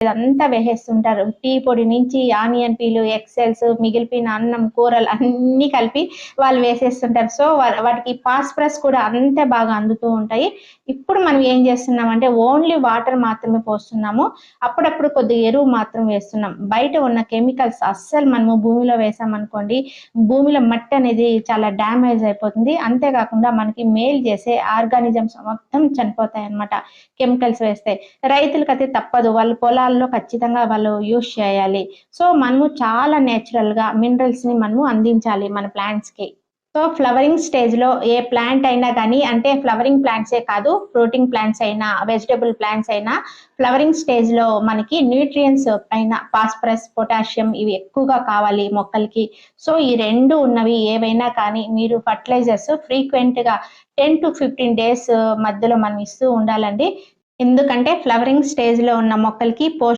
ఇదంతా వేసేస్తుంటారు. టీ పొడి నుంచి ఆనియన్ పీలు, ఎగ్స్, మిగిలిపోయిన అన్నం, కూరలు అన్నీ కలిపి వాళ్ళు వేసేస్తుంటారు. సో, వాటికి ఫాస్ఫరస్ కూడా అంతే బాగా అందుతూ ఉంటాయి. ఇప్పుడు మనం ఏం చేస్తున్నామంటే ఓన్లీ వాటర్ మాత్రమే పోస్తున్నాము. అప్పుడప్పుడు కొద్దిగా ఎరువు మాత్రం వేస్తున్నాం. బయట ఉన్న కెమికల్స్ అస్సలు మనము భూమిలో వేసామనుకోండి, భూమిలో మట్టి అనేది చాలా డ్యామేజ్ అయిపోతుంది. అంతేకాకుండా మనకి మేలు చేసే ఆర్గానిజమ్స్ మొత్తం చనిపోతాయన్నమాట కెమికల్స్ వేస్తే. రైతులకైతే తప్పదు. వాళ్ళ పొలాల్లో ఖచ్చితంగా వాళ్ళు యూజ్ చేయాలి. సో, మనము చాలా నేచురల్‌గా మినరల్స్‌ని మనము అందించాలి మన ప్లాంట్స్‌కి. సో, ఫ్లవరింగ్ స్టేజ్‌లో ఏ ప్లాంట్ అయినా గానీ, అంటే ఫ్లవరింగ్ ప్లాంట్సే కాదు, ఫ్రూటింగ్ ప్లాంట్స్ అయినా, వెజిటబుల్ ప్లాంట్స్ అయినా ఫ్లవరింగ్ స్టేజ్‌లో మనకి న్యూట్రియంట్స్ పైన ఫాస్ఫరస్, పొటాషియం ఇవి ఎక్కువగా కావాలి మొక్కలకి. సో, ఈ 2 ఉన్నవి ఏవైనా కానీ మీరు ఫెర్టిలైజర్స్ ఫ్రీక్వెంట్‌గా 10-15 డేస్ మధ్యలో మనం ఇస్తూ ఉండాలండి. ఎందుకంటే ఫ్లవరింగ్ స్టేజ్‌లో ఉన్న మొక్కలకి